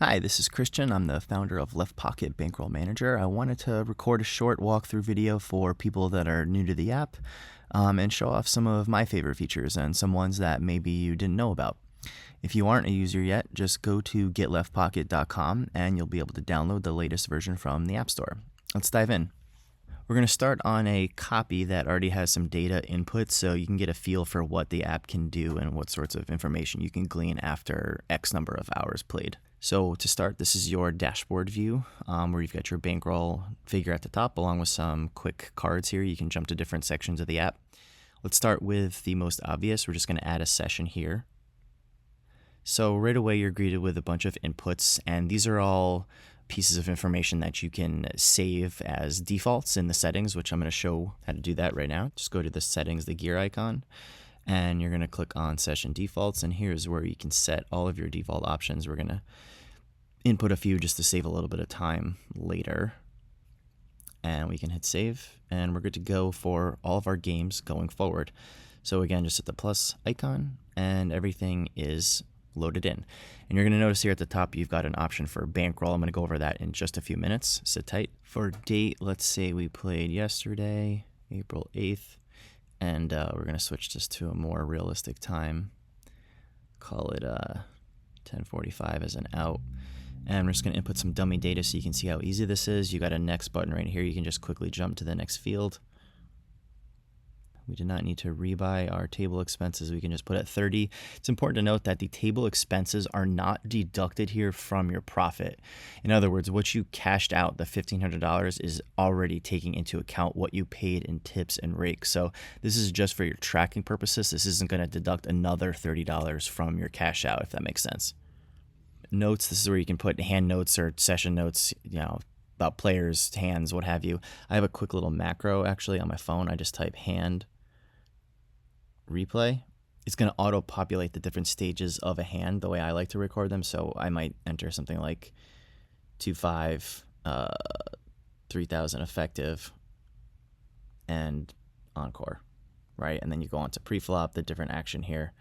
Hi, this is Christian. I'm the founder of Left Pocket Bankroll Manager. I wanted to record a short walkthrough video for people that are new to the app and show off some of my favorite features and some ones that maybe you didn't know about. If you aren't a user yet, just go to getleftpocket.com and you'll be able to download the latest version from the App Store. Let's dive in. We're going to start on a copy that already has some data input so you can get a feel for what the app can do and what sorts of information you can glean after X number of hours played. So to start, this is your dashboard view where you've got your bankroll figure at the top along with some quick cards here. You can jump to different sections of the app. Let's start with the most obvious. We're just going to add a session here. So right away you're greeted with a bunch of inputs, and these are all pieces of information that you can save as defaults in the settings, which I'm going to show how to do that right now. Just go to the settings, the gear icon, and you're going to click on session defaults, and here's where you can set all of your default options. We're going to input a few just to save a little bit of time later, and we can hit save, and we're good to go for all of our games going forward. So again, just hit the plus icon and everything is loaded in. And you're going to notice here at the top you've got an option for bankroll. I'm going to go over that in just a few minutes. Sit tight. For date, let's say we played yesterday, April 8th, and we're going to switch this to a more realistic time. Call it 10:45 as an out. And we're just going to input some dummy data so you can see how easy this is. You got a next button right here. You can just quickly jump to the next field. We do not need to rebuy our table expenses. We can just put at 30. It's important to note that the table expenses are not deducted here from your profit. In other words, what you cashed out, the $1,500, is already taking into account what you paid in tips and rakes. So this is just for your tracking purposes. This isn't going to deduct another $30 from your cash out, if that makes sense. Notes, this is where you can put hand notes or session notes, about players, hands, what have you. I have a quick little macro actually on my phone. I just type hand replay. It's going to auto populate the different stages of a hand the way I like to record them. So I might enter something like 2-5, 3,000 effective, and encore, right? And then you go on to pre-flop, the different action here.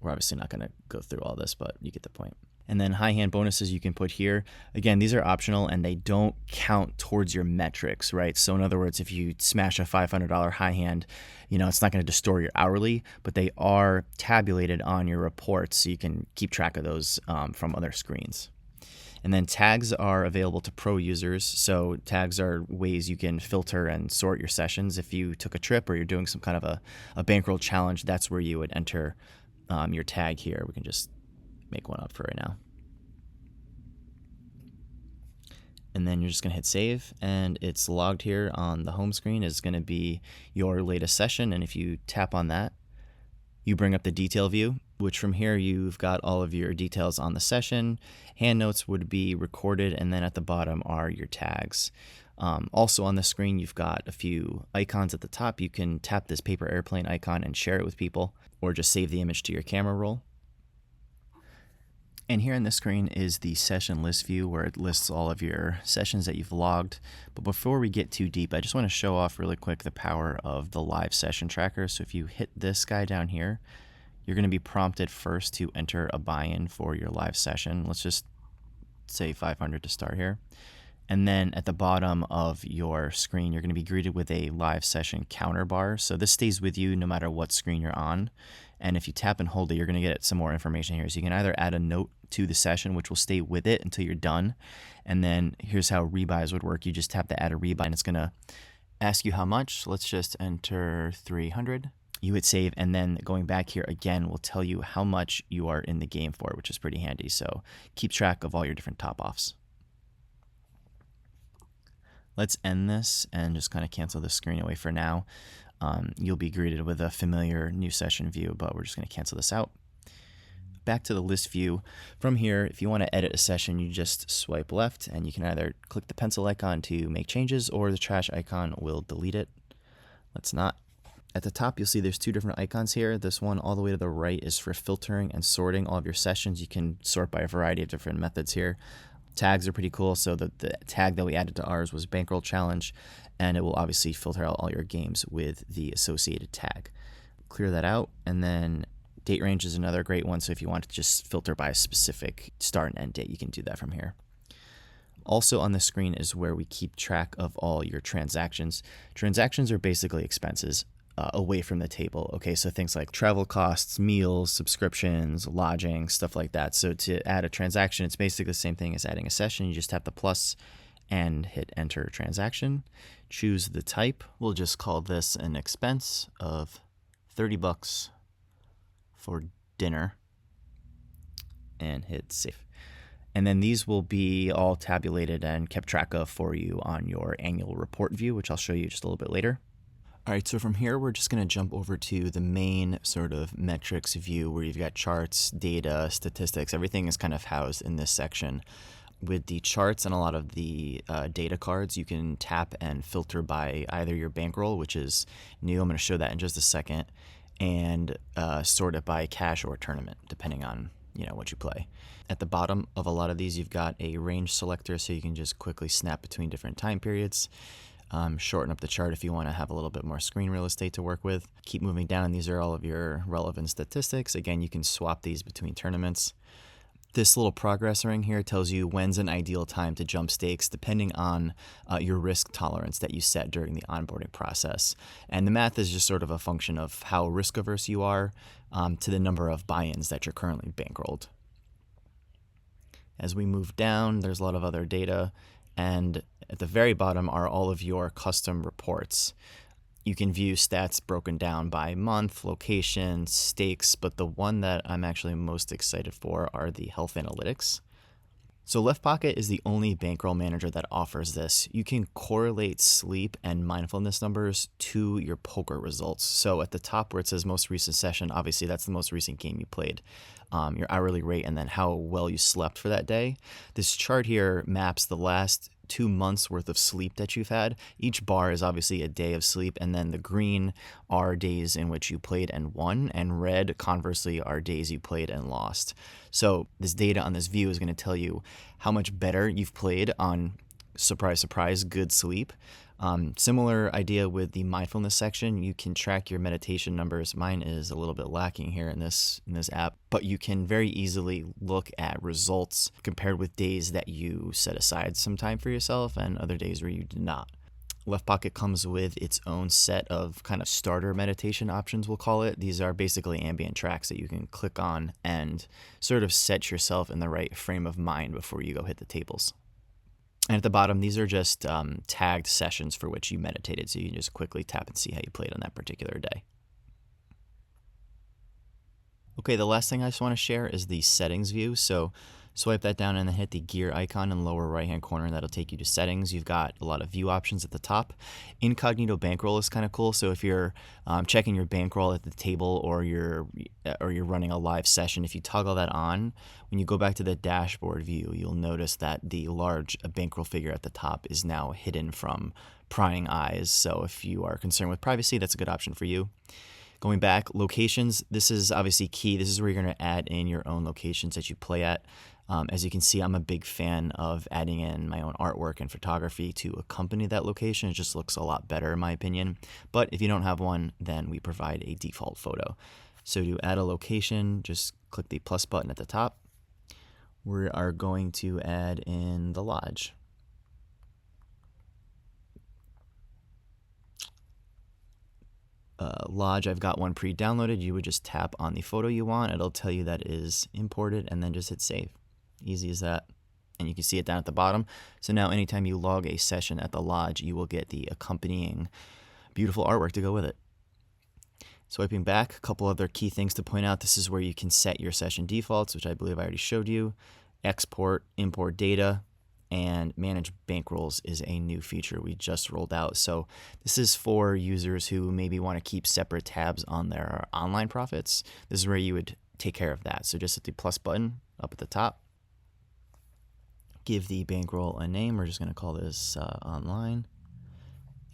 We're obviously not going to go through all this, but you get the point. And then high hand bonuses you can put here. Again, these are optional and they don't count towards your metrics, right? So in other words, if you smash a $500 high hand, it's not going to distort your hourly, but they are tabulated on your reports so you can keep track of those from other screens. And then tags are available to pro users. So tags are ways you can filter and sort your sessions. If you took a trip or you're doing some kind of a bankroll challenge, that's where you would enter your tag here. We can just make one up for right now. And then you're just going to hit save, and it's logged here on the home screen is going to be your latest session. And if you tap on that, you bring up the detail view, which from here you've got all of your details on the session. Hand notes would be recorded, and then at the bottom are your tags. Also on the screen, you've got a few icons at the top. You can tap this paper airplane icon and share it with people, or just save the image to your camera roll. And here on this screen is the session list view where it lists all of your sessions that you've logged. But before we get too deep, I just want to show off really quick the power of the live session tracker. So if you hit this guy down here, you're going to be prompted first to enter a buy-in for your live session. Let's just say 500 to start here. And then at the bottom of your screen, you're going to be greeted with a live session counter bar. So this stays with you no matter what screen you're on. And if you tap and hold it, you're going to get some more information here. So you can either add a note to the session, which will stay with it until you're done. And then here's how rebuys would work. You just tap to add a rebuy, and it's going to ask you how much. Let's just enter 300. You hit save, and then going back here again will tell you how much you are in the game for, which is pretty handy. So keep track of all your different top-offs. Let's end this and just kind of cancel the screen away for now. You'll be greeted with a familiar new session view, but we're just going to cancel this out. Back to the list view. From here, if you want to edit a session, you just swipe left, and you can either click the pencil icon to make changes, or the trash icon will delete it. Let's not. At the top, you'll see there's two different icons here. This one all the way to the right is for filtering and sorting all of your sessions. You can sort by a variety of different methods here. Tags are pretty cool. So the tag that we added to ours was Bankroll Challenge, and it will obviously filter out all your games with the associated tag. Clear that out, and then Date range is another great one. So if you want to just filter by a specific start and end date, you can do that from here. Also on the screen is where we keep track of all your transactions. Transactions are basically expenses away from the table. Okay, so things like travel costs, meals, subscriptions, lodging, stuff like that. So to add a transaction, it's basically the same thing as adding a session. You just tap the plus and hit enter transaction. Choose the type. We'll just call this an expense of $30 for dinner and hit save. And then these will be all tabulated and kept track of for you on your annual report view, which I'll show you just a little bit later. All right, so from here, we're just going to jump over to the main sort of metrics view where you've got charts, data, statistics. Everything is kind of housed in this section. With the charts and a lot of the data cards, you can tap and filter by either your bankroll, which is new. I'm going to show that in just a second, and sort it by cash or tournament, depending on what you play. At the bottom of a lot of these, you've got a range selector, so you can just quickly snap between different time periods. Shorten up the chart if you want to have a little bit more screen real estate to work with. Keep moving down. These are all of your relevant statistics. Again, you can swap these between tournaments. This little progress ring here tells you when's an ideal time to jump stakes depending on your risk tolerance that you set during the onboarding process. And the math is just sort of a function of how risk averse you are to the number of buy-ins that you're currently bankrolled. As we move down, there's a lot of other data, and at the very bottom are all of your custom reports. You can view stats broken down by month, location, stakes, but the one that I'm actually most excited for are the health analytics. So Left Pocket is the only bankroll manager that offers this. You can correlate sleep and mindfulness numbers to your poker results. So at the top where it says most recent session, obviously that's the most recent game you played, your hourly rate, and then how well you slept for that day. This chart here maps the last 2 months worth of sleep that you've had. Each bar is obviously a day of sleep, and then the green are days in which you played and won, and red, conversely, are days you played and lost. So this data on this view is going to tell you how much better you've played on, surprise, surprise, good sleep. Similar idea with the mindfulness section. You can track your meditation numbers. Mine is a little bit lacking here in this app, but you can very easily look at results compared with days that you set aside some time for yourself and other days where you did not. Left Pocket comes with its own set of kind of starter meditation options, we'll call it. These are basically ambient tracks that you can click on and sort of set yourself in the right frame of mind before you go hit the tables. And at the bottom, these are just tagged sessions for which you meditated, so you can just quickly tap and see how you played on that particular day. Okay, the last thing I just want to share is the settings view. So swipe that down and then hit the gear icon in the lower right-hand corner. That'll take you to settings. You've got a lot of view options at the top. Incognito bankroll is kind of cool. So if you're checking your bankroll at the table or you're running a live session, if you toggle that on, when you go back to the dashboard view, you'll notice that the large bankroll figure at the top is now hidden from prying eyes. So if you are concerned with privacy, that's a good option for you. Going back, locations, this is obviously key. This is where you're going to add in your own locations that you play at. As you can see, I'm a big fan of adding in my own artwork and photography to accompany that location. It just looks a lot better in my opinion. But if you don't have one, then we provide a default photo. So to add a location, just click the plus button at the top. We are going to add in the lodge. Lodge, I've got one pre-downloaded. You would just tap on the photo you want. It'll tell you that it is imported and then just hit save. Easy as that. And you can see it down at the bottom. So now anytime you log a session at the lodge, you will get the accompanying beautiful artwork to go with it. Swiping back, a couple other key things to point out. This is where you can set your session defaults, which I believe I already showed you. Export, import data, and manage bankrolls is a new feature we just rolled out. So this is for users who maybe want to keep separate tabs on their online profits. This is where you would take care of that. So just hit the plus button up at the top. Give the bankroll a name. We're just going to call this online.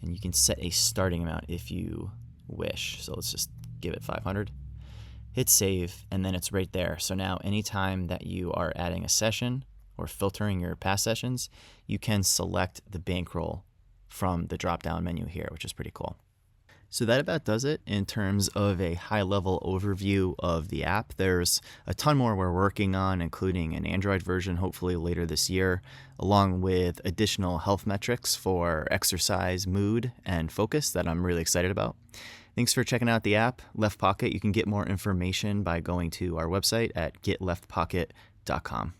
And you can set a starting amount if you wish. So let's just give it 500. Hit save, and then it's right there. So now anytime that you are adding a session or filtering your past sessions, you can select the bankroll from the drop-down menu here, which is pretty cool. So that about does it in terms of a high-level overview of the app. There's a ton more we're working on, including an Android version hopefully later this year, along with additional health metrics for exercise, mood, and focus that I'm really excited about. Thanks for checking out the app, Left Pocket. You can get more information by going to our website at getleftpocket.com.